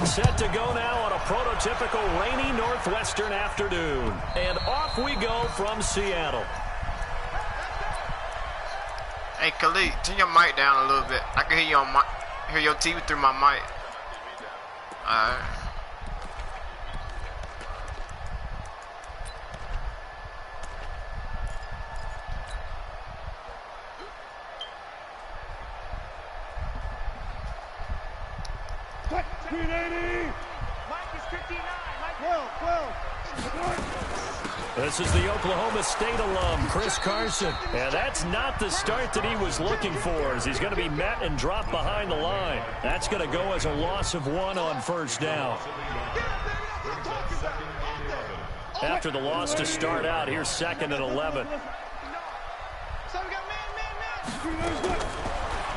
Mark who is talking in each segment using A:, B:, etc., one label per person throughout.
A: Set to go now on a prototypical rainy northwestern afternoon. And off we go from Seattle.
B: Hey, Khalid, turn your mic down a little bit. I can hear you on hear your TV through my mic. Alright.
A: This is the Oklahoma State alum, Chris Carson. And that's not the start that he was looking for, as he's going to be met and dropped behind the line. That's going to go as a loss of 1 on first down. After the loss to start out, here's 2nd and 11.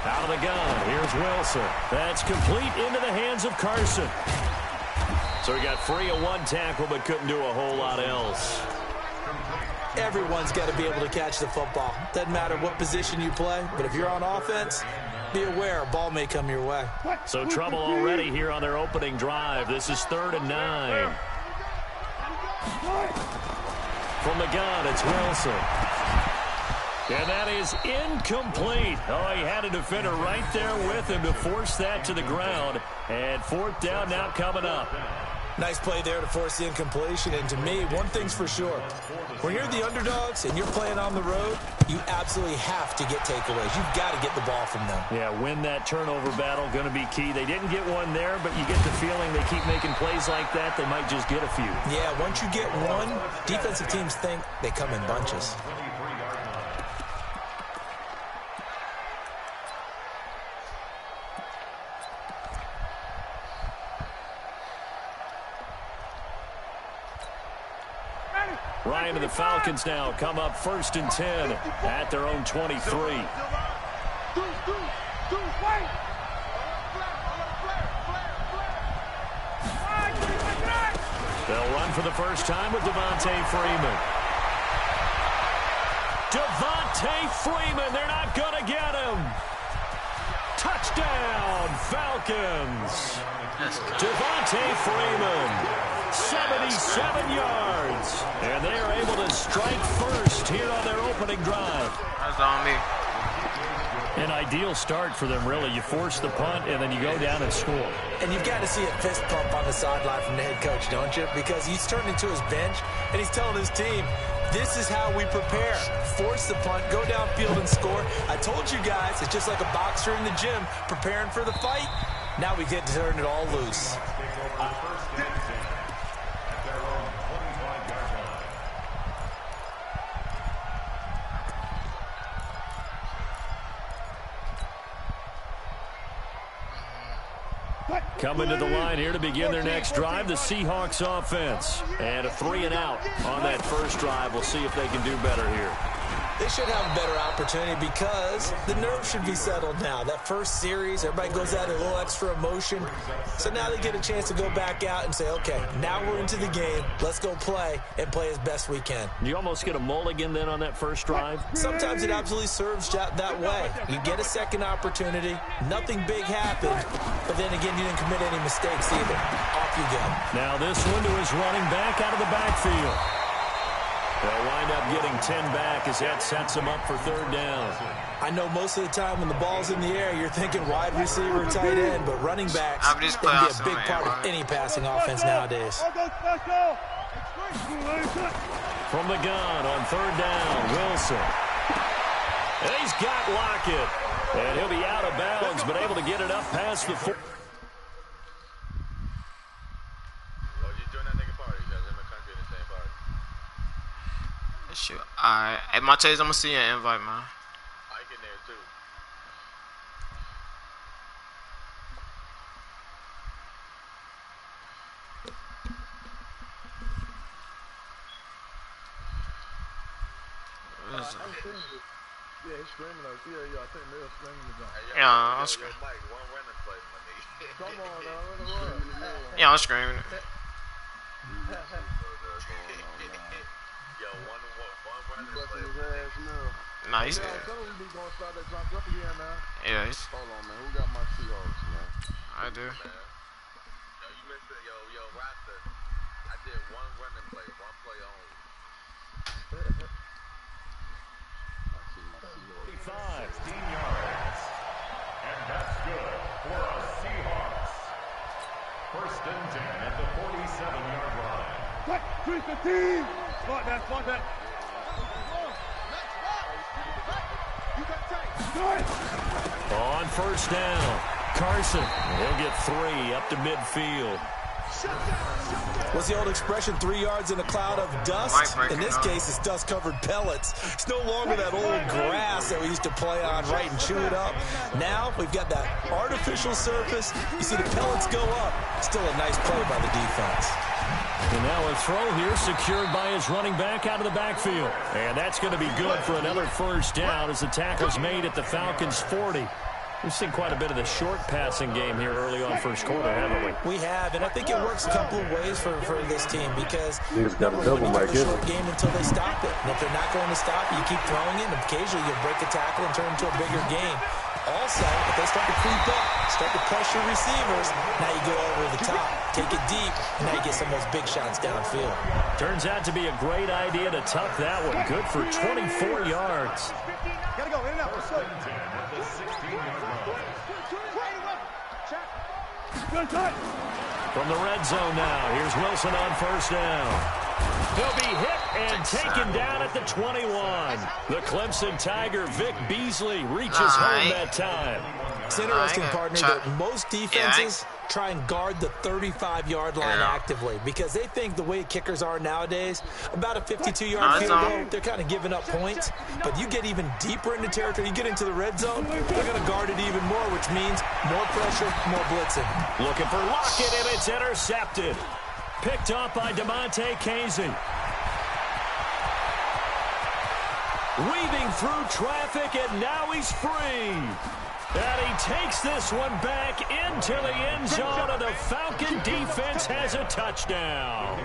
A: Out of the gun, here's Wilson. That's complete into the hands of Carson. So he got free of 1 tackle, but couldn't do a whole lot else.
C: Everyone's got to be able to catch the football. Doesn't matter what position you play, but if you're on offense, be aware a ball may come your way.
A: So trouble already here on their opening drive. This is 3rd and 9. From the gun, it's Wilson. And that is incomplete. Oh, he had a defender right there with him to force that to the ground. And 4th down now coming up.
C: Nice play there to force the incompletion. And to me, one thing's for sure. When you're the underdogs and you're playing on the road, you absolutely have to get takeaways. You've got to get the ball from them.
A: Yeah, win that turnover battle, going to be key. They didn't get one there, but you get the feeling they keep making plays like that, they might just get a few.
C: Yeah, once you get one, defensive teams think they come in bunches.
A: Ryan and the Falcons now come up 1st and 10 at their own 23. They'll run for the first time with Devontae Freeman. Devontae Freeman, they're not going to get him. Touchdown, Falcons. Devontae Freeman. 77 yards. And they are able to strike first here on their opening drive.
B: That's on me.
A: An ideal start for them, really. You force the punt, and then you go down and score.
C: And you've got to see a fist pump on the sideline from the head coach, don't you? Because he's turning to his bench, and he's telling his team, this is how we prepare. Force the punt, go downfield and score. I told you guys, it's just like a boxer in the gym preparing for the fight. Now we get to turn it all loose.
A: Coming to the line here to begin their next drive, the Seahawks offense. And a 3 and out on that first drive. We'll see if they can do better here.
C: They should have a better opportunity because the nerves should be settled now. That first series, everybody goes out a little extra emotion. So now they get a chance to go back out and say, okay, now we're into the game. Let's go play and play as best we can.
A: You almost get a mulligan then on that first drive?
C: Sometimes it absolutely serves that way. You get a second opportunity. Nothing big happened. But then again, you didn't commit any mistakes either. Off you go.
A: Now this one to his running back out of the backfield. They'll wind up getting 10 back as that sets them up for 3rd down.
C: I know most of the time when the ball's in the air, you're thinking wide receiver, tight end, but running backs can be a big part of any passing offense nowadays.
A: From the gun on 3rd down, Wilson. And he's got Lockett. And he'll be out of bounds, but able to get it up past the 4.
B: Shoot. Alright. Hey, Martez, I'm gonna see you an invite, man.
D: I get there too.
B: What is it?
D: Yeah, he's screaming like, yeah, I think they're screaming the jump.
B: Yeah, I'm screaming.
D: One running play, my nigga. Come on, dog.
B: Yeah, I'm screaming.
D: Yo, one running play.
B: Nah, he's
D: good.
B: Yeah, he's.
D: Hold on, man. Who got my Seahawks, man?
B: I do.
D: Man.
A: 45.
E: 16 yards. And that's good for our Seahawks. First and 10 at the 47-yard line.
D: 3-15. Spot that.
A: On first down, Carson. He'll get 3 up to midfield.
C: What's the old expression, 3 yards in a cloud of dust? In this case, it's dust-covered pellets. It's no longer that old grass that we used to play on, right, and chew it up. Now, we've got that artificial surface. You see the pellets go up. Still a nice play by the defense.
A: And now a throw here secured by his running back out of the backfield. And that's going to be good for another first down as the tackle's made at the Falcons' 40. We've seen quite a bit of the short passing game here early on first quarter, haven't we?
C: We have, and I think it works a couple of ways for this team because
F: got a double,
C: the short game until they stop it. And if they're not going to stop it, you keep throwing it, and occasionally you'll break a tackle and turn it into a bigger game. Also, if they start to creep up, start to pressure receivers, now you go over the top, take it deep, and now you get some of those big shots downfield.
A: Turns out to be a great idea to tuck that one. Good for 24 yards.
D: Gotta go in and out. Let's go.
A: From the red zone now, here's Wilson on first down. He'll be hit and taken down at the 21. The Clemson Tiger, Vic Beasley, reaches home that time.
C: It's interesting, partner, that most defenses try and guard the 35-yard line actively because they think the way kickers are nowadays, about a 52-yard field goal, they're kind of giving up points. But you get even deeper into territory, you get into the red zone, they're going to guard it even more, which means more pressure, more blitzing.
A: Looking for Lockett, and it's intercepted. Picked up by DeMonte Casey. Weaving through traffic, and now he's free. And he takes this one back into the end zone, and the Falcon defense has a touchdown.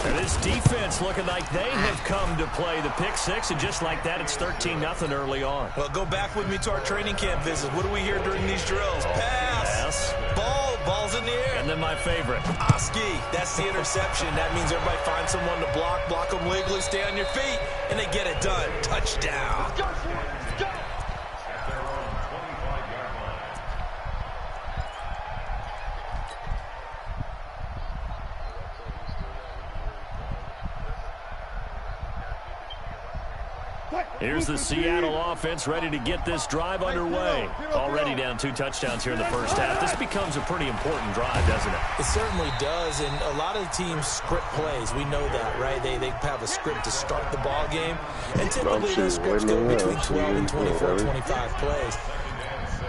A: And this defense looking like they have come to play the pick six, and just like that, it's 13-0 early on.
C: Well, go back with me to our training camp visit. What do we hear during these drills? Pass. Ball's in the air.
A: And then my favorite.
C: Oski, that's the interception. That means everybody finds someone to block them legally, stay on your feet, and they get it done. Touchdown.
A: Here's the Seattle offense ready to get this drive underway. Already down 2 touchdowns here in the first half. This becomes a pretty important drive, doesn't it?
C: It certainly does, and a lot of teams script plays. We know that, right? They have a script to start the ball game, and typically those scripts go between 12 and 24, 25 plays.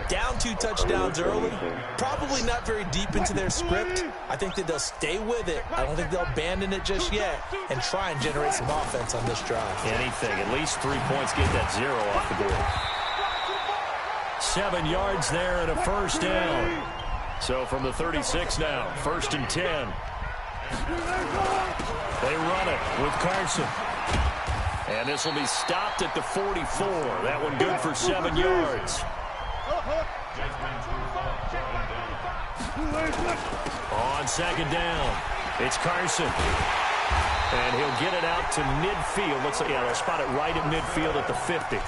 C: Down 2 touchdowns early, probably not very deep into their script. I think that they'll stay with it. I don't think they'll abandon it just yet and try and generate some offense on this drive.
A: Anything, at least 3 points, get that 0 off the board. 7 yards there and a first down. So from the 36 now, 1st and 10. They run it with Carson. And this will be stopped at the 44. That one good for 7 yards. On 2nd down, it's Carson. And he'll get it out to midfield. Looks like, they'll spot it right at midfield at the 50.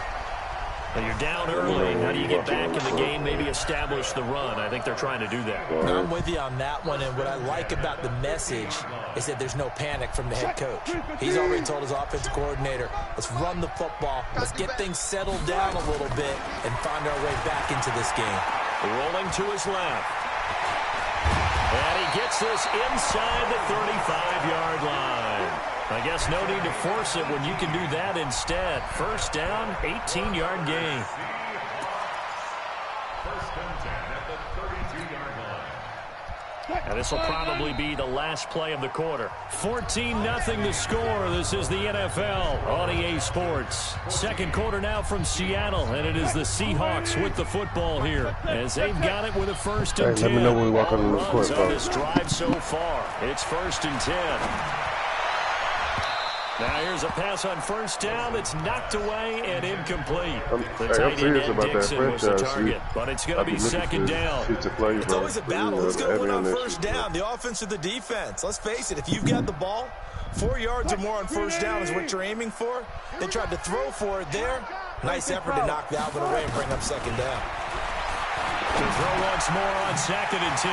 A: And you're down early. How do you get back in the game, maybe establish the run? I think they're trying to do that.
C: I'm with you on that one, and what I like about the message is that there's no panic from the head coach. He's already told his offensive coordinator, let's run the football, let's get things settled down a little bit and find our way back into this game.
A: Rolling to his left. And he gets this inside the 35-yard line. I guess no need to force it when you can do that instead. 1st down, 18-yard gain.
E: 1st and 10 at the 32-yard line.
A: And this will probably be the last play of the quarter. 14-0 the score. This is the NFL on EA Sports. 2nd quarter now from Seattle, and it is the Seahawks with the football here as they've got it with a 1st and 10.
F: Let me know when we walk on the court,
A: on this drive so far. It's 1st and 10. Now here's a pass on 1st down that's knocked away and incomplete. The tight end Dixon was the target, but it's going to be 2nd down.
C: It's always a battle. Who's going to win on 1st down, the offense or the defense? Let's face it, if you've got the ball, 4 yards or more on first down is what you're aiming for. They tried to throw for it there. Nice effort to knock Alvin away and bring up second down.
A: To throw once more on 2nd and 10.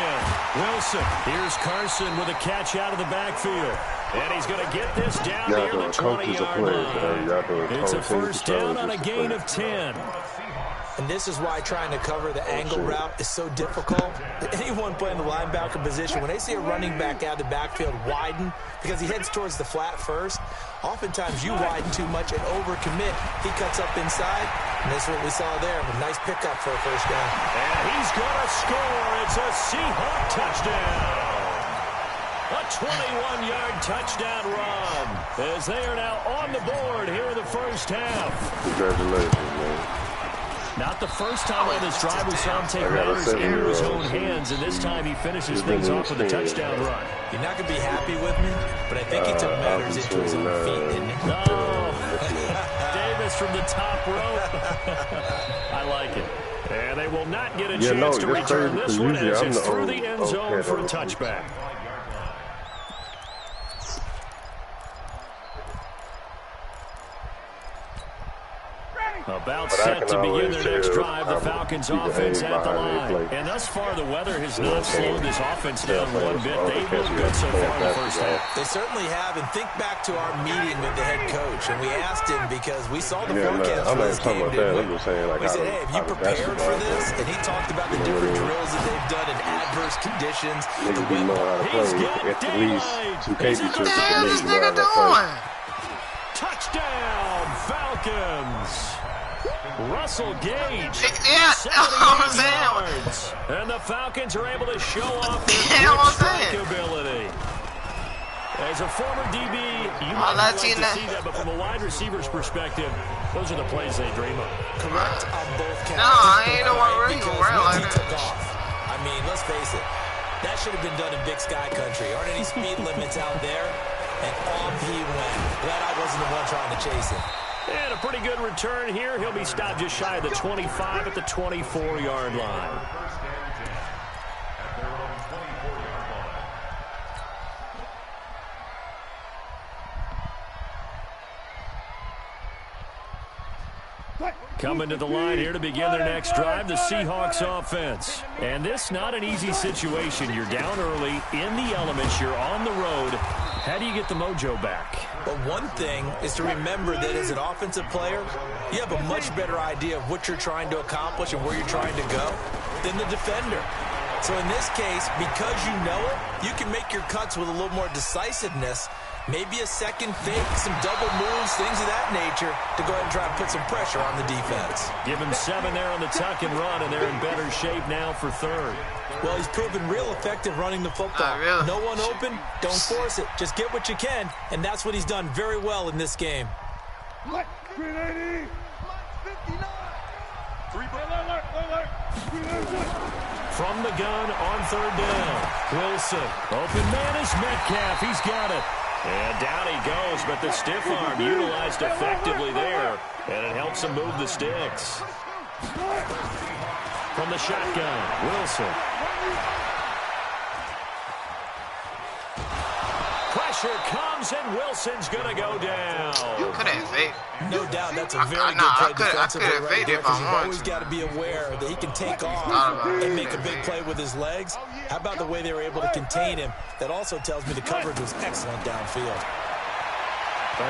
A: Wilson. Here's Carson with a catch out of the backfield. And he's going to get this down near the 20-yard line. It's a first down on a gain of 10.
C: And this is why trying to cover the angle route is so difficult. Anyone playing the linebacker position, when they see a running back out of the backfield widen, because he heads towards the flat first, oftentimes you widen too much and overcommit. He cuts up inside, and this is what we saw there. A nice pickup for a first down.
A: And he's going to score. It's a Seahawk touchdown. A 21-yard touchdown run as they are now on the board here in the first half.
F: Congratulations, man.
A: Not the first time on this drive we saw him take matters into his own hands, and this time he finishes things off with a touchdown run.
C: You're not going to be happy with me, but I think he took matters into his own feet, didn't he?
A: Oh, Davis from the top rope. I like it. And they will not get a chance to return this one as it's through the end zone for a touchback. About set to begin their next drive, the Falcons offense at the line. And thus far, the weather has not slowed this offense down one bit. They've looked good so far in the first half.
C: They certainly have, and think back to our meeting with the head coach, and we asked him because we saw the forecast for this game, didn't we? We said, hey, have you prepared for this? And he talked about the different drills that they've done in adverse conditions.
A: He's got daylight.
B: What the hell is this nigga doing?
A: Touchdown, Falcons. Russell Gage,
B: 78
A: yards. And the Falcons are able to show off their quick strike ability. As a former DB, you might not like to see that, but from a wide receiver's perspective, those are the plays they dream of.
C: Correct on both counts.
B: No, I ain't know why we're even wearing like that.
C: I mean, let's face it. That should have been done in Big Sky Country. Aren't any speed limits out there? And off he went. Glad I wasn't the one trying to chase him.
A: And a pretty good return here. He'll be stopped just shy of the 25 at the 24-yard line. Coming to the line here to begin their next drive, the Seahawks offense. And this not an easy situation. You're down early, in the elements, you're on the road. How do you get the mojo back?
C: Well, one thing is to remember that as an offensive player, you have a much better idea of what you're trying to accomplish and where you're trying to go than the defender. So in this case, because you know it, you can make your cuts with a little more decisiveness. Maybe a second fake, some double moves, things of that nature to go ahead and try and put some pressure on the defense.
A: Give him 7 there on the tuck and run, and they're in better shape now for third.
C: Well, he's proven real effective running the football.
B: Really?
C: No one open, don't force it. Just get what you can, and that's what he's done very well in this game.
D: 380. 59.
A: From the gun on third down. Wilson. Open man is Metcalf. He's got it. And down he goes, but the stiff arm utilized effectively there, and it helps him move the sticks. From the shotgun, Wilson. Pressure comes, and Wilson's going to go down.
B: Could have faked.
C: No doubt that's a very good play defensively right there, because you've always got to be aware that he can take off and make a big play with his legs. How about the way they were able to contain him? That also tells me the coverage was excellent downfield.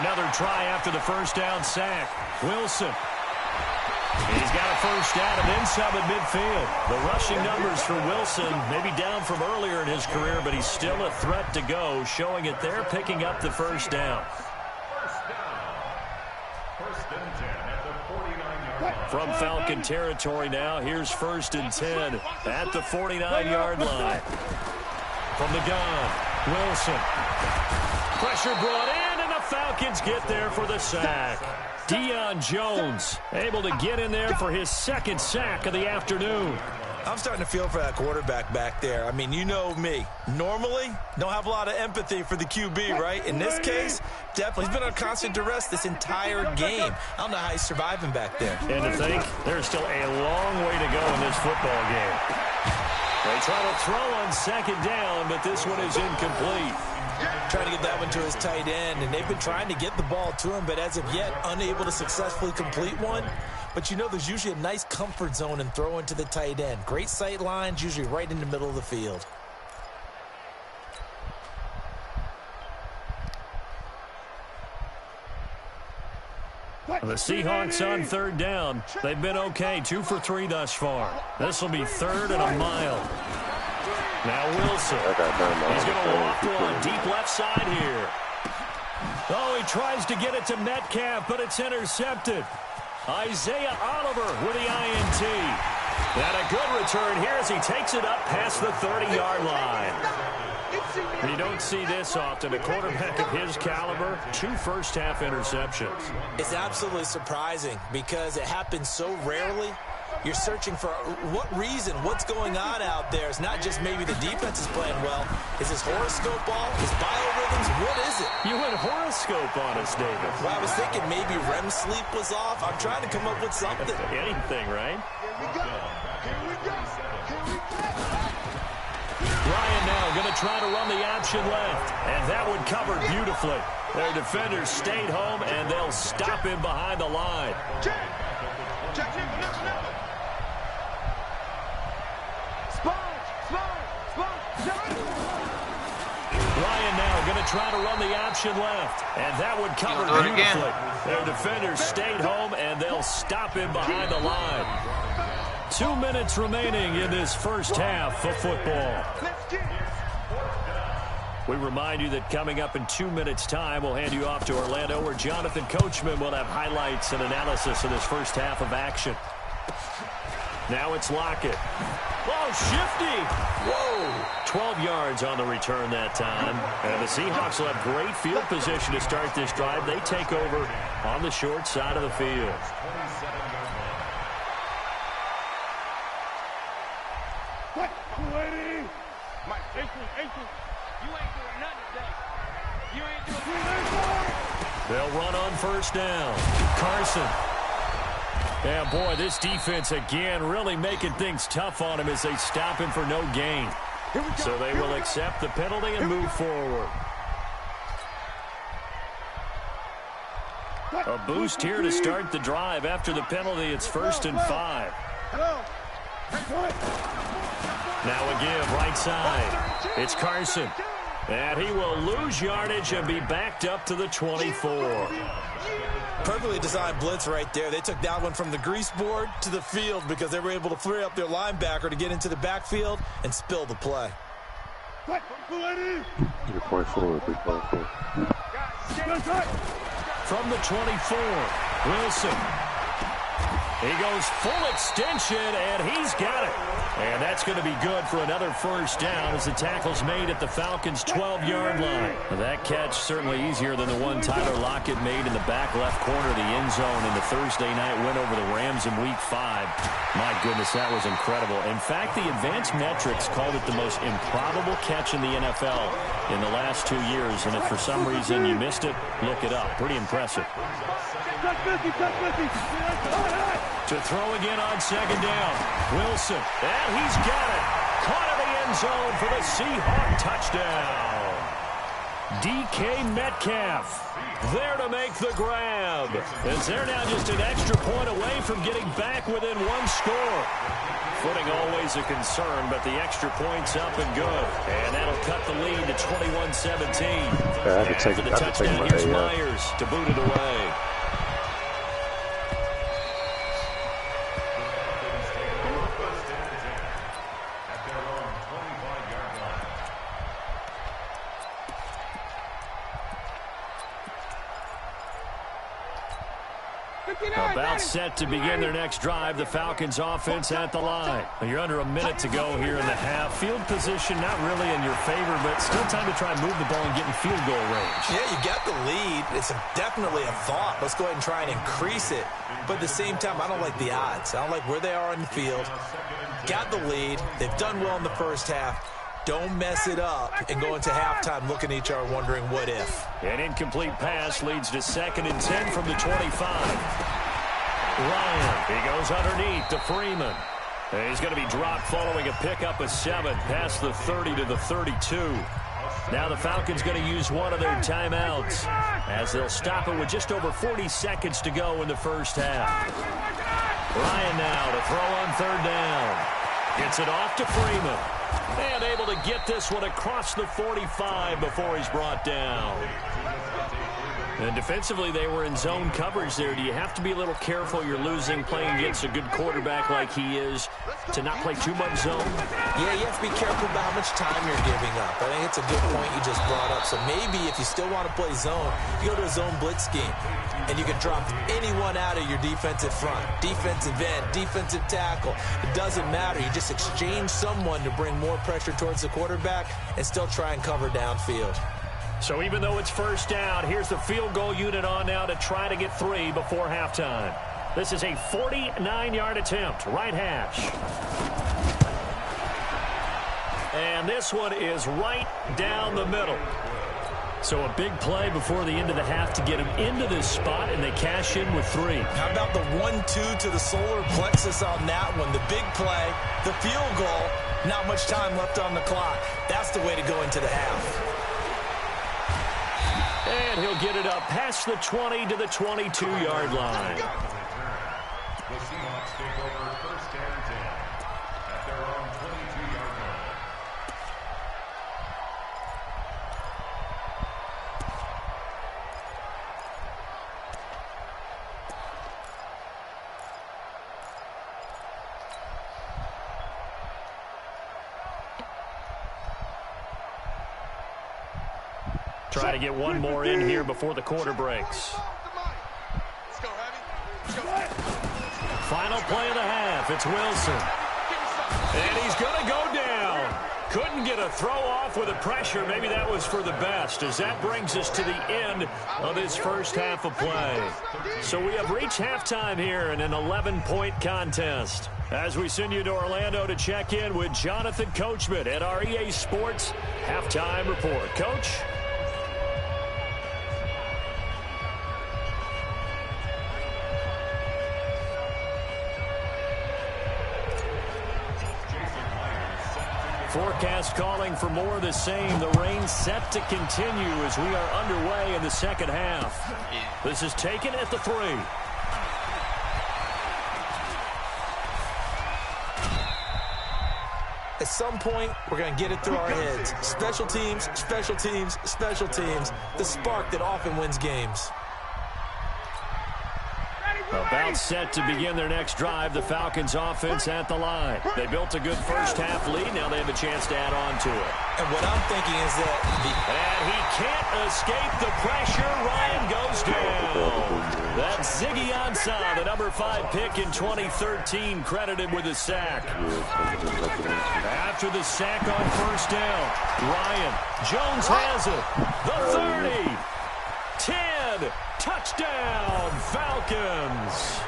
A: Another try after the first down sack. Wilson. He's got a first down and then some at midfield. The rushing numbers for Wilson maybe down from earlier in his career, but he's still a threat to go, showing it there, picking up the first down. From Falcon territory now, here's 1st and 10 at the 49-yard line. From the gun, Wilson. Pressure brought in, and the Falcons get there for the sack. Deion Jones able to get in there for his 2nd sack of the afternoon.
C: I'm starting to feel for that quarterback back there. I mean, you know me. Normally, don't have a lot of empathy for the QB, right? In this case, definitely. He's been on constant duress this entire game. I don't know how he's surviving back there.
A: And to think, there's still a long way to go in this football game. They try to throw on second down, but this one is incomplete.
C: Trying to get that one to his tight end, and they've been trying to get the ball to him, but as of yet, unable to successfully complete one. But you know there's usually a nice comfort zone in throwing to the tight end. Great sight lines, usually right in the middle of the field.
A: The Seahawks on third down. They've been okay, 2 for 3 thus far. This will be 3rd and a mile. Now Wilson. He's going to walk to a deep left side here. Oh, he tries to get it to Metcalf, but it's intercepted. Isaiah Oliver with the INT. And a good return here as he takes it up past the 30-yard line. You don't see this often. A quarterback of his caliber, 2 first-half interceptions.
C: It's absolutely surprising because it happens so rarely. You're searching for what reason, what's going on out there. It's not just maybe the defense is playing well. Is his horoscope off? His biorhythms? What is it?
A: You went horoscope on us, David.
C: Well, I was thinking maybe REM sleep was off. I'm trying to come up with something.
A: Anything, right?
D: Here we go. Here we go. Here we go.
A: Ryan now going to try to run the option left. And that one covered beautifully. Their defenders stayed home, and they'll stop him behind the line.
D: Check.
A: Ryan now going to try to run the option left. And that would cover beautifully. Their defenders stayed home, and they'll stop him behind the line. 2 minutes remaining in this first half of football. We remind you that coming up in 2 minutes' time, we'll hand you off to Orlando, where Jonathan Coachman will have highlights and analysis of this first half of action. Now it's Lockett. Oh, shifty. Whoa. 12 yards on the return that time. And the Seahawks will have great field position to start this drive. They take over on the short side of the field.
D: What? Mike, 18. You ain't doing nothing today. You ain't doing nothing.
A: They'll run on first down. Carson. Yeah, boy, this defense again really making things tough on him as they stop him for no gain. So they will accept the penalty and move forward. A boost here to start the drive. After the penalty, it's 1st and 5. Now a give, right side. It's Carson. And he will lose yardage and be backed up to the 24.
C: Perfectly designed blitz right there. They took that one from the grease board to the field because they were able to free up their linebacker to get into the backfield and spill the play.
A: From the 24, Wilson. He goes full extension, and he's got it. And that's going to be good for another first down as the tackle's made at the Falcons' 12-yard line. That catch certainly easier than the one Tyler Lockett made in the back left corner of the end zone in the Thursday night win over the Rams in Week 5. My goodness, that was incredible. In fact, the advanced metrics called it the most improbable catch in the NFL in the last 2 years. And if for some reason you missed it, look it up. Pretty impressive. To throw again on second down. Wilson. And he's got it. Caught in the end zone for the Seahawk touchdown. DK Metcalf there to make the grab. As they're now just an extra point away from getting back within one score. Footing always a concern, but the extra point's up and good. And that'll cut the lead to 21-17. After the touchdown, here's Myers to boot it away. About set to begin their next drive. The Falcons offense at the line. You're under a minute to go here in the half. Field position not really in your favor, but still time to try and move the ball and get in field goal range.
C: Yeah, you got the lead. It's definitely a thought. Let's go ahead and try and increase it. But at the same time, I don't like the odds. I don't like where they are in the field. Got the lead. They've done well in the first half. Don't mess it up and go into halftime looking at each other wondering what if.
A: An incomplete pass leads to 2nd and 10 from the 25. Ryan, he goes underneath to Freeman. And he's going to be dropped following a pickup of 7 past the 30 to the 32. Now the Falcons going to use one of their timeouts as they'll stop it with just over 40 seconds to go in the first half. Ryan now to throw on 3rd down. Gets it off to Freeman. And able to get this one across the 45 before he's brought down. And defensively, they were in zone coverage there. Do you have to be a little careful? You're losing playing against a good quarterback like he is to not play too much zone?
C: Yeah, you have to be careful about how much time you're giving up. I think it's a good point you just brought up. So maybe if you still want to play zone, you go to a zone blitz scheme. And you can drop anyone out of your defensive front. Defensive end, defensive tackle. It doesn't matter. You just exchange someone to bring more pressure towards the quarterback and still try and cover downfield.
A: So even though it's first down, here's the field goal unit on now to try to get 3 before halftime. This is a 49-yard attempt, right hash. And this one is right down the middle. So a big play before the end of the half to get him into this spot, and they cash in with 3.
C: How about the 1-2 to the solar plexus on that one? The big play, the field goal, not much time left on the clock. That's the way to go into the half.
A: And he'll get it up past the 20 to the 22-yard line.
E: The Seahawks take over 1st and 10 at their own 22-yard line.
A: Try to get one more in here before the quarter breaks. Final play of the half. It's Wilson. And he's going to go down. Couldn't get a throw off with the pressure. Maybe that was for the best, as that brings us to the end of this first half of play. So we have reached halftime here in an 11-point contest. As we send you to Orlando to check in with Jonathan Coachman at our EA Sports Halftime Report. Coach? Forecast calling for more of the same. The rain set to continue as we are underway in the second half. This is taken at the 3.
C: At some point, we're going to get it through our heads. Special teams, special teams, special teams. The spark that often wins games.
A: About set to begin their next drive. The Falcons offense at the line. They built a good first half lead. Now they have a chance to add on to it.
C: And what I'm thinking is that...
A: And he can't escape the pressure. Ryan goes down. That's Ziggy Ansah, the number 5 pick in 2013, credited with a sack. After the sack on first down, Ryan Jones has it. The 30. 10. Touchdown, Falcons.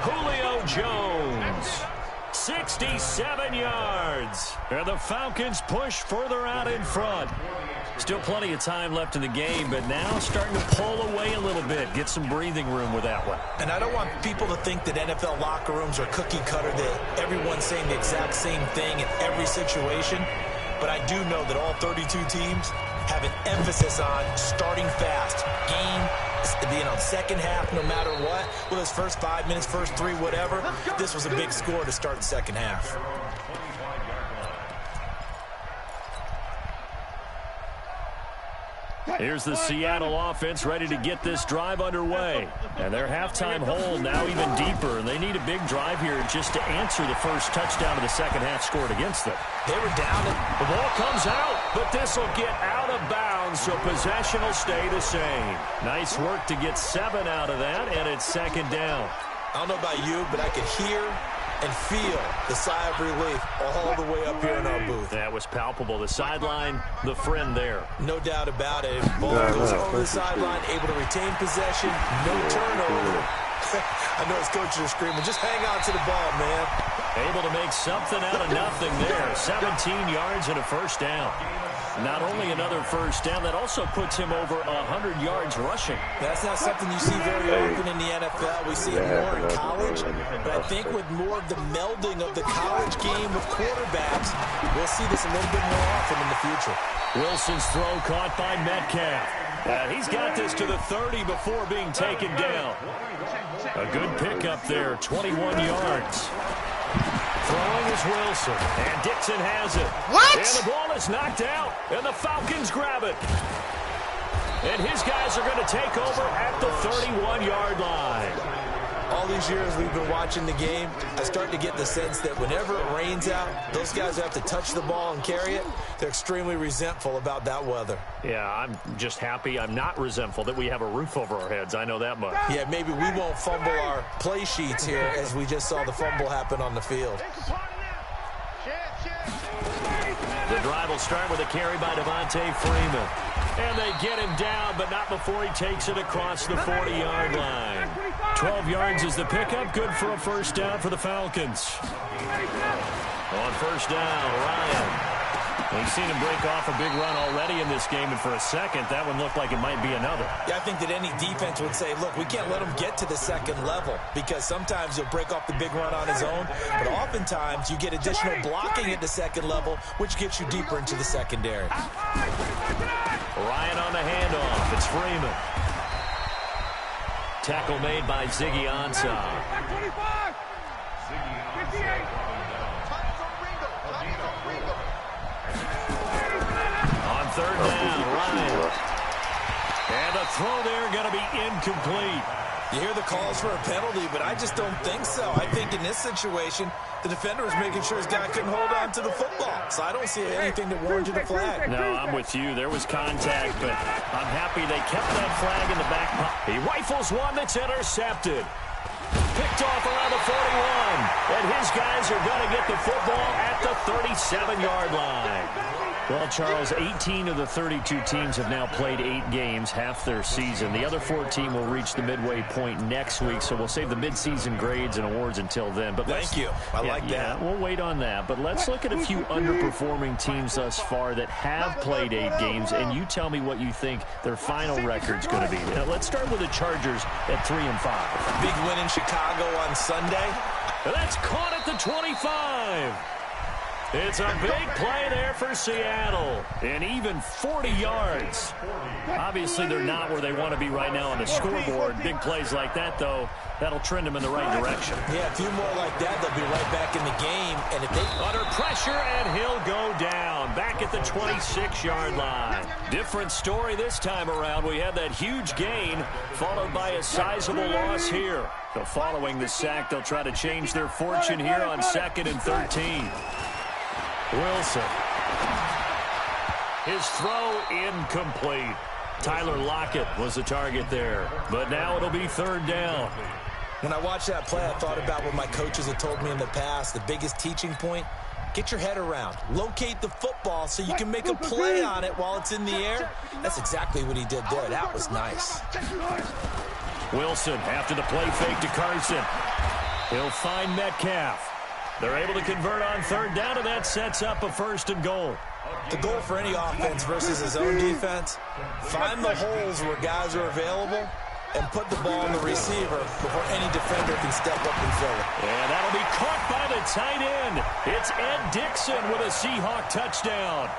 A: Julio Jones, 67 yards. And the Falcons push further out in front. Still plenty of time left in the game, but now starting to pull away a little bit. Get some breathing room with that one.
C: And I don't want people to think that NFL locker rooms are cookie cutter, that everyone's saying the exact same thing in every situation. But I do know that all 32 teams have an emphasis on starting fast. Second half, no matter what. Well, those first 5 minutes, first 3, whatever. This was a big score to start the second half.
A: Here's the Seattle offense ready to get this drive underway. And their halftime hole now even deeper. And they need a big drive here just to answer the first touchdown of the second half scored against them.
C: They were down.
A: The ball comes out, but this will get out of bounds, so possession will stay the same. Nice work to get 7 out of that, and it's second down.
C: I don't know about you, but I could hear and feel the sigh of relief all the way up here in our booth.
A: That was palpable. The sideline, the friend there.
C: No doubt about it. Ball goes over the sideline, able to retain possession, no turnover. I know his coaches are screaming, just hang on to the ball, man.
A: Able to make something out of nothing there. 17 yards and a first down. Not only another first down, that also puts him over 100 yards rushing.
C: That's not something you see very often in the NFL. We see it more in college. But I think with more of the melding of the college game with quarterbacks, we'll see this a little bit more often in the future.
A: Wilson's throw caught by Metcalf. He's got this to the 30 before being taken down. A good pickup there, 21 yards. Throwing is Wilson, and Dixon has it.
B: What?
A: And the ball is knocked out, and the Falcons grab it. And his guys are going to take over at the 31-yard line.
C: All these years we've been watching the game, I start to get the sense that whenever it rains out, those guys who have to touch the ball and carry it, they're extremely resentful about that weather.
A: Yeah, I'm just happy I'm not resentful that we have a roof over our heads. I know that much.
C: Yeah, maybe we won't fumble our play sheets here as we just saw the fumble happen on the field.
A: The drive will start with a carry by Devontae Freeman. And they get him down, but not before he takes it across the 40-yard line. 12 yards is the pickup. Good for a first down for the Falcons. On first down, Ryan. We've seen him break off a big run already in this game, and for a second, that one looked like it might be another.
C: Yeah, I think that any defense would say, look, we can't let him get to the second level because sometimes he'll break off the big run on his own, but oftentimes you get additional blocking at the second level, which gets you deeper into the secondary.
A: Ryan on the handoff. It's Freeman. Tackle made by Ziggy Ansah. On third down, Ryan. And the throw there going to be incomplete.
C: You hear the calls for a penalty, but I just don't think so. I think in this situation, the defender was making sure his guy couldn't hold on to the football. So I don't see anything that warranted a flag.
A: No, I'm with you. There was contact, but I'm happy they kept that flag in the back. He rifles one that's intercepted. Picked off around the 41. And his guys are going to get the football at the 37-yard line. Well, Charles, 18 of the 32 teams have now played 8 games, half their season. The other 14 will reach the midway point next week, so we'll save the midseason grades and awards until then. But
C: thank you. I like that.
A: Yeah, we'll wait on that. But let's look at a few underperforming teams thus far that have played 8 games, and you tell me what you think their final record's going to be. Now, let's start with the Chargers at 3-5.
C: Big win in Chicago on Sunday.
A: That's caught at the 25. It's a big play there for Seattle. And even 40 yards. Obviously, they're not where they want to be right now on the scoreboard. Big plays like that, though, that'll trend them in the right direction.
C: Yeah, a few more like that, they'll be right back in the game. And if they
A: under pressure, and he'll go down. Back at the 26-yard line. Different story this time around. We had that huge gain, followed by a sizable loss here. So following the sack, they'll try to change their fortune here on 2nd and 13. Wilson. His throw incomplete. Tyler Lockett was the target there. But now it'll be 3rd down.
C: When I watched that play, I thought about what my coaches had told me in the past. The biggest teaching point, get your head around. Locate the football so you can make a play on it while it's in the air. That's exactly what he did there. That was nice.
A: Wilson after the play fake to Carson. He'll find Metcalf. They're able to convert on 3rd down, and that sets up a 1st and goal.
C: The goal for any offense versus his own defense, find the holes where guys are available and put the ball on the receiver before any defender can step up and fill it.
A: And that'll be caught by the tight end. It's Ed Dixon with a Seahawk touchdown.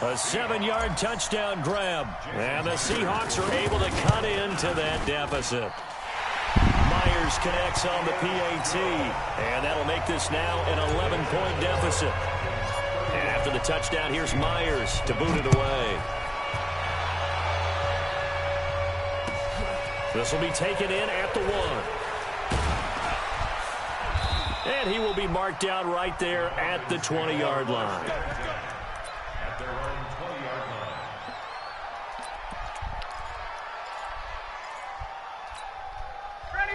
A: A 7-yard touchdown grab. And the Seahawks are able to cut into that deficit. Myers connects on the PAT, and that'll make this now an 11-point deficit. And after the touchdown, here's Myers to boot it away. This will be taken in at the 1. And he will be marked down right there at the 20-yard line.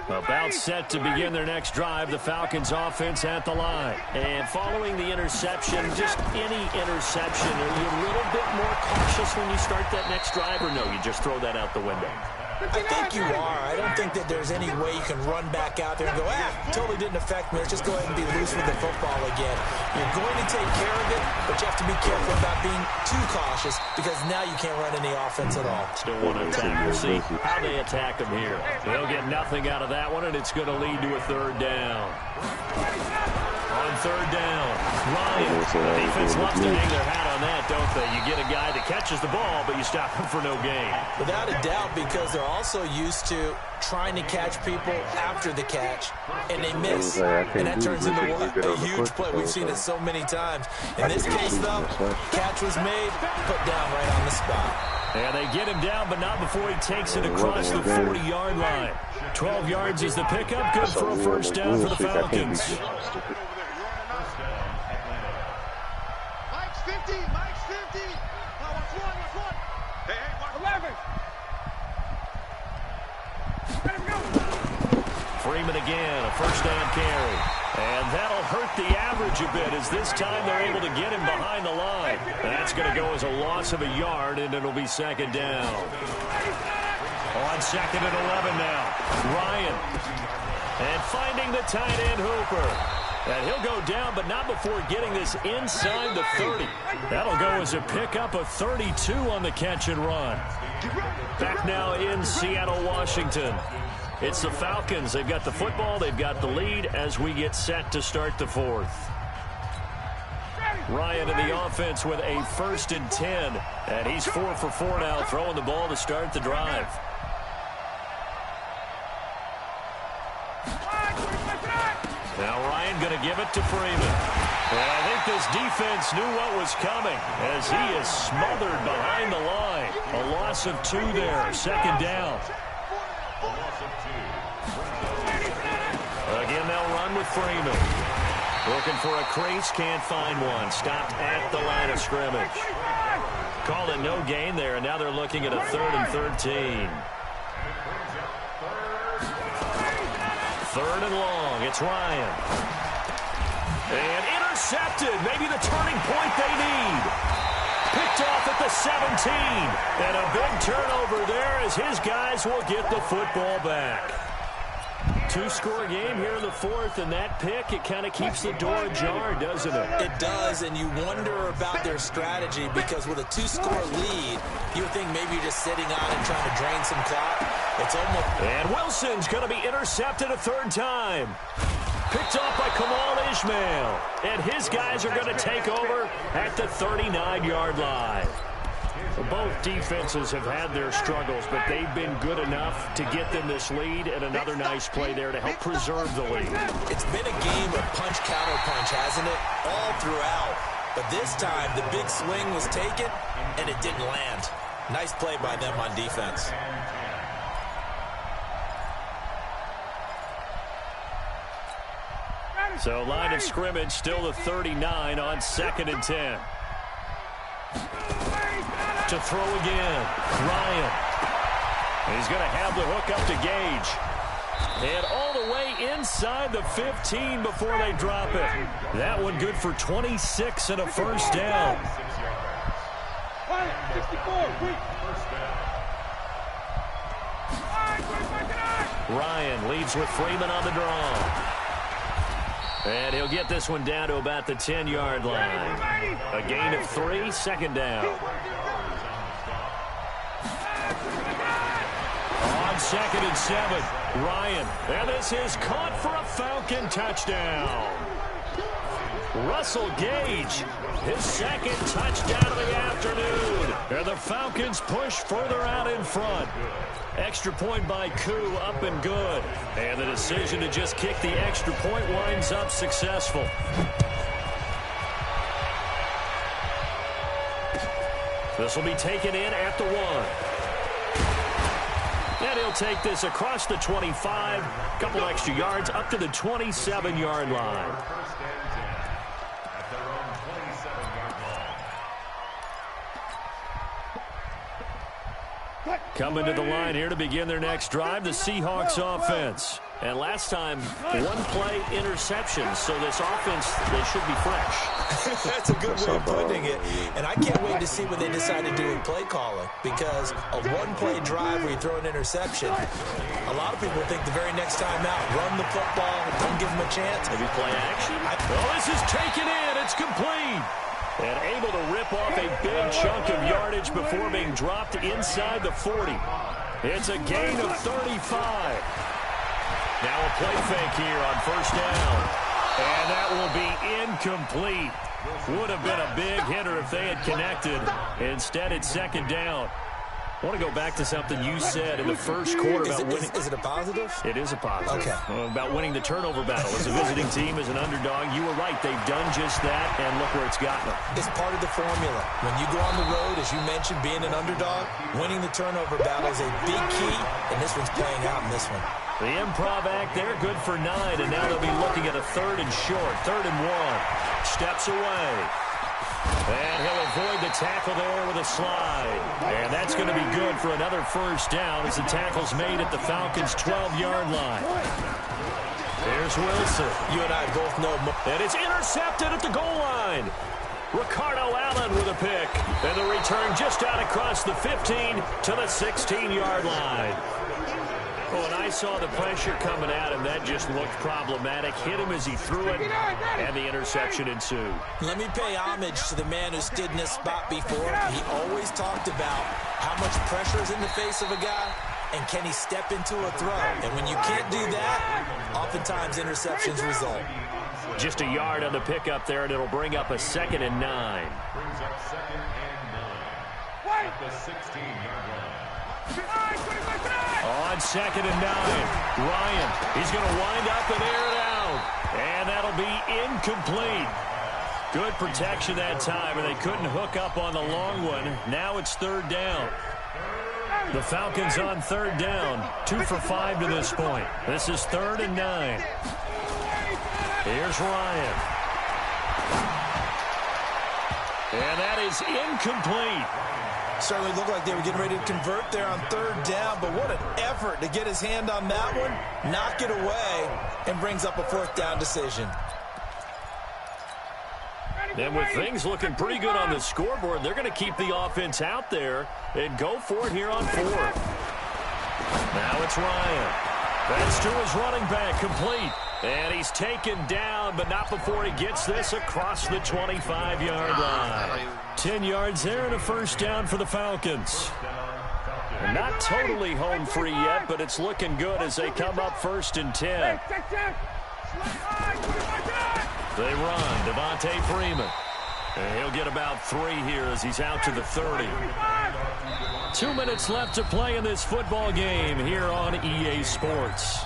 A: About set to begin their next drive, the Falcons offense at the line. And following the interception, just any interception, are you a little bit more cautious when you start that next drive, or no, you just throw that out the window?
C: I think you are. I don't think that there's any way you can run back out there and go, totally didn't affect me. Let's just go ahead and be loose with the football again. You're going to take care of it, but you have to be careful about being too cautious because now you can't run any offense at all.
A: Still want to attack. We'll see how they attack him here. They'll get nothing out of that one, and it's going to lead to a third down. On third down, Ryan. The defense loves to hang their hat on that, don't they? You get a guy that catches the ball, but you stop him for no gain.
C: Without a doubt, because they're also used to trying to catch people after the catch, and they miss. And that turns into a huge play. We've seen it so many times. In this case, though, catch was made, put down right on the spot.
A: And they get him down, but not before he takes it across the 40-yard line. 12 yards is the pickup. Good for a first down for the Falcons.
D: Mike's 50. Mike's 50. Now, watch one. Hey, watch 11. Let him go.
A: Freeman again, a first down carry. And that'll hurt the average a bit as this time they're able to get him behind the line. That's going to go as a loss of a yard, and it'll be second down. On second and 11 now. Ryan. And finding the tight end Hooper. And he'll go down, but not before getting this inside the 30. That'll go as a pickup of 32 on the catch and run. Back now in Seattle, Washington. It's the Falcons. They've got the football. They've got the lead as we get set to start the fourth. Ryan in the offense with a 1st and 10. And he's 4 for 4 now, throwing the ball to start the drive. Now Ryan going to give it to Freeman. And I think this defense knew what was coming as he is smothered behind the line. A loss of 2 there. Second down. Again, they'll run with Freeman. Looking for a crease, can't find one. Stopped at the line of scrimmage. Called it no gain there, and now they're looking at a 3rd and 13. 3rd and long. It's Ryan. And intercepted. Maybe the turning point they need. Picked off at the 17. And a big turnover there as his guys will get the football back. 2-score game here in the 4th, and that pick, it kind of keeps the door ajar, doesn't it?
C: It does, and you wonder about their strategy because with a 2-score lead, you would think maybe you're just sitting on and trying to drain some clock. It's almost...
A: And Wilson's going to be intercepted a 3rd time. Picked off by Kamal Ishmael. And his guys are going to take over at the 39-yard line. Both defenses have had their struggles, but they've been good enough to get them this lead, and another nice play there to help preserve the lead.
C: It's been a game of punch-counter-punch, hasn't it? All throughout. But this time, the big swing was taken, and it didn't land. Nice play by them on defense.
A: So line of scrimmage still the 39 on 2nd and 10. To throw again, Ryan. He's going to have the hook up to Gage. And all the way inside the 15 before they drop it. That one good for 26 and a first down. Ryan leads with Freeman on the draw. And he'll get this one down to about the 10-yard line. A gain of 3, second down. On 2nd and 7, Ryan. And this is caught for a Falcon touchdown. Russell Gage, his 2nd touchdown of the afternoon. And the Falcons push further out in front. Extra point by Koo, up and good. And the decision to just kick the extra point winds up successful. This will be taken in at the 1. And he'll take this across the 25. A couple extra yards up to the 27-yard line. Coming to the line here to begin their next drive, the Seahawks offense. And last time, one-play interception. So this offense, they should be fresh.
C: That's a good way of putting it. And I can't wait to see what they decide to do with play calling, because a one-play drive where you throw an interception, a lot of people think the very next time out, run the football, don't give them a chance.
A: Maybe play action. Oh, this is taken in. It's complete. And able to rip off a big chunk of yardage before being dropped inside the 40. It's a gain of 35. Now a play fake here on first down. And that will be incomplete. Would have been a big hitter if they had connected. Instead, it's second down. I want to go back to something you said in the first quarter about winning.
C: Is it a positive?
A: It is a positive.
C: Okay.
A: About winning the turnover battle. As a visiting team, as an underdog, you were right. They've done just that, and look where it's gotten them.
C: It's part of the formula. When you go on the road, as you mentioned, being an underdog, winning the turnover battle is a big key, and this one's playing out in this one.
A: The improv act there, good for 9, and now they'll be looking at a 3rd and short, 3rd and 1. Steps away. And he'll avoid the tackle there with a slide. And that's going to be good for another first down as the tackle's made at the Falcons' 12-yard line. There's Wilson.
C: You and I both know.
A: And it's intercepted at the goal line. Ricardo Allen with a pick. And the return just out across the 15 to the 16-yard line. When I saw the pressure coming at him, that just looked problematic. Hit him as he threw it, and the interception ensued.
C: Let me pay homage to the man who stood in this spot before. He always talked about how much pressure is in the face of a guy, and can he step into a throw. And when you can't do that, oftentimes interceptions result.
A: Just a yard on the pickup there, and it'll bring up a 2nd and 9.
E: Brings up 2nd and 9 at the 16-yard line.
A: On 2nd and 9, Ryan, he's going to wind up and air it out. And that'll be incomplete. Good protection that time, and they couldn't hook up on the long one. Now it's 3rd down. The Falcons on 3rd down, 2 for 5 to this point. This is 3rd and 9. Here's Ryan. And that is incomplete.
C: Certainly looked like they were getting ready to convert there on 3rd down, but what an effort to get his hand on that one, knock it away, and brings up a 4th down decision.
A: And with things looking pretty good on the scoreboard, they're going to keep the offense out there and go for it here on 4th. Now it's Ryan. That's to his running back, complete. And he's taken down, but not before he gets this across the 25-yard line. 10 yards there and a first down for the Falcons. Not totally home free yet, but it's looking good as they come up 1st and 10. They run, Devontae Freeman. And he'll get about 3 here as he's out to the 30. 2 minutes left to play in this football game here on EA Sports.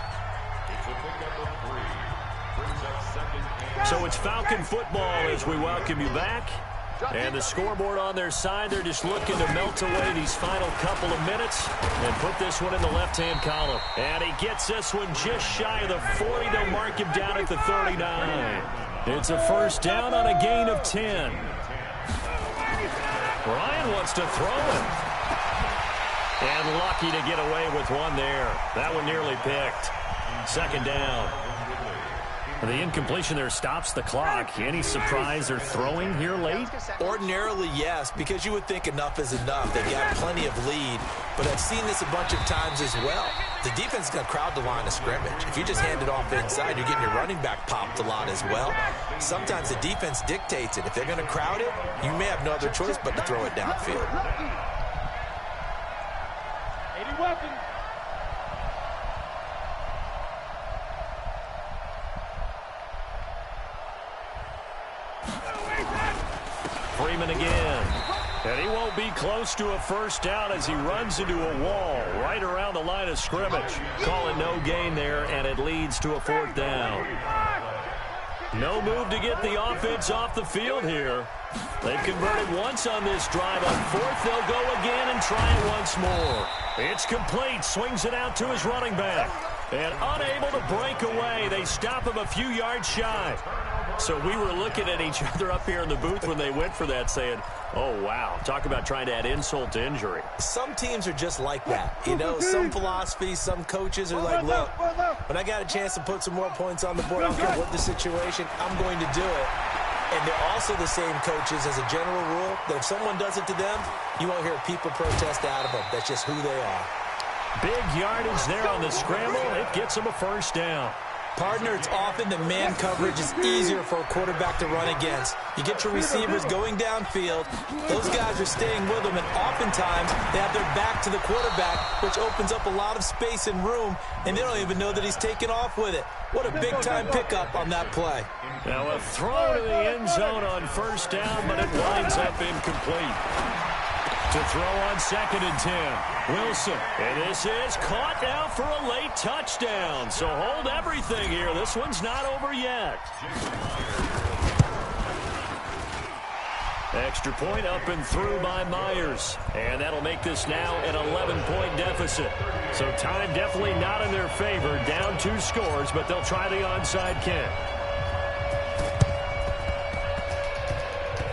A: So it's Falcon football as we welcome you back. And the scoreboard on their side, they're just looking to melt away these final couple of minutes and put this one in the left-hand column. And he gets this one just shy of the 40. They'll mark him down at the 39. It's a first down on a gain of 10. Ryan wants to throw it. And lucky to get away with one there. That one nearly picked. 2nd down. The incompletion there stops the clock. Any surprise they're throwing here late?
C: Ordinarily, yes, because you would think enough is enough. They've got plenty of lead, but I've seen this a bunch of times as well. The defense is going to crowd the line of scrimmage. If you just hand it off inside, you're getting your running back popped a lot as well. Sometimes the defense dictates it. If they're going to crowd it, you may have no other choice but to throw it downfield.
D: 80 weapons.
A: Freeman again. And he won't be close to a first down as he runs into a wall right around the line of scrimmage. Call it no gain there, and it leads to a 4th down. No move to get the offense off the field here. They've converted once on this drive. On 4th, they'll go again and try it once more. It's complete. Swings it out to his running back. And unable to break away. They stop him a few yards shy. So we were looking at each other up here in the booth when they went for that saying, oh, wow, talk about trying to add insult to injury.
C: Some teams are just like that. You know, some philosophies, some coaches are like, look, when I got a chance to put some more points on the board, I don't care what the situation, I'm going to do it. And they're also the same coaches as a general rule that if someone does it to them, you won't hear people protest out of them. That's just who they are.
A: Big yardage there on the scramble. It gets them a first down.
C: Partner, it's often that man coverage is easier for a quarterback to run against. You get your receivers going downfield. Those guys are staying with them, and oftentimes they have their back to the quarterback, which opens up a lot of space and room, and they don't even know that he's taken off with it. What a big-time pickup on that play.
A: Now a throw to the end zone on first down, but it winds up incomplete. To throw on 2nd and 10. Wilson. And this is caught now for a late touchdown. So hold everything here. This one's not over yet. Extra point up and through by Myers. And that'll make this now an 11-point deficit. So time definitely not in their favor. Down 2 scores, but they'll try the onside kick.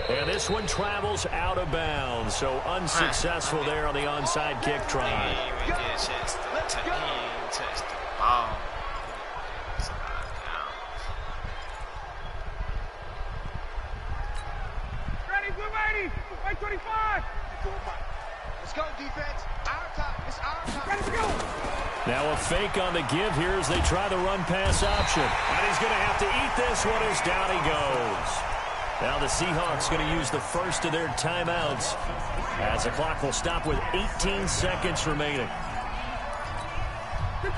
A: And this one travels out of bounds, so unsuccessful there on the onside kick try.
B: He didn't touch the ball.
D: Ready, we're ready. Right 25. Let's go, defense. Our time. It's our time. Ready to go.
A: Now a fake on the give here as they try the run-pass option. And he's going to have to eat this one as down he goes. Now the Seahawks going to use the first of their timeouts as the clock will stop with 18 seconds remaining.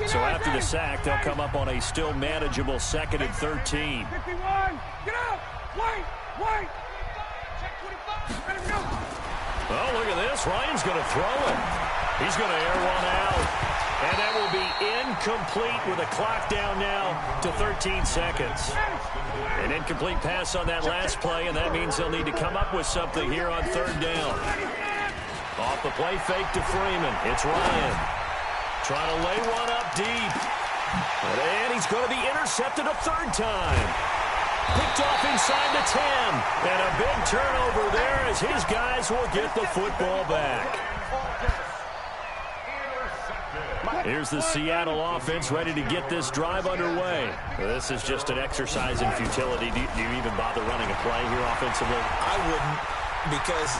A: So after the sack, they'll come up on a still manageable 2nd and 13.
D: 51. Get out. Wait. Check 25. Ready to go.
A: Oh, look at this. Ryan's going to throw it. He's going to air one out. And that will be incomplete with a clock down now to 13 seconds. An incomplete pass on that last play, and that means they'll need to come up with something here on 3rd down. Off the play fake to Freeman. It's Ryan. Trying to lay one up deep. And he's going to be intercepted a 3rd time. Picked off inside the 10. And a big turnover there as his guys will get the football back. Here's the Seattle offense ready to get this drive underway. This is just an exercise in futility. Do you even bother running a play here offensively?
C: I wouldn't, because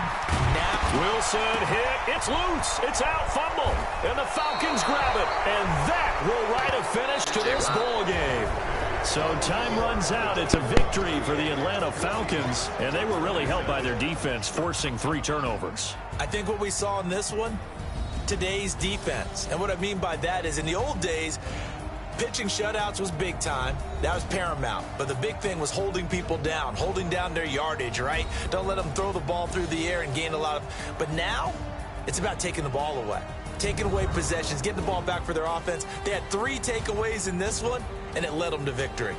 C: now
A: Wilson hit. It's loose. It's out. Fumble. And the Falcons grab it. And that will write a finish to this ball game. So time runs out. It's a victory for the Atlanta Falcons. And they were really helped by their defense, forcing 3 turnovers.
C: I think what we saw in this one, today's defense. And what I mean by that is in the old days, pitching shutouts was big time. That was paramount. But the big thing was holding people down, holding down their yardage, right? Don't let them throw the ball through the air and gain a lot of... But now, it's about taking the ball away. Taking away possessions, getting the ball back for their offense. They had 3 takeaways in this one, and it led them to victory.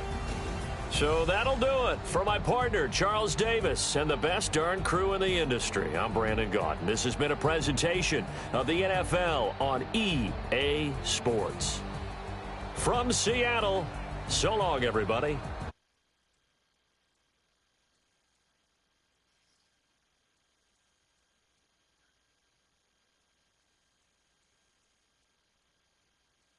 A: So that'll do it for my partner, Charles Davis, and the best darn crew in the industry. I'm Brandon Gaudin. This has been a presentation of the NFL on EA Sports. From Seattle, so long, everybody.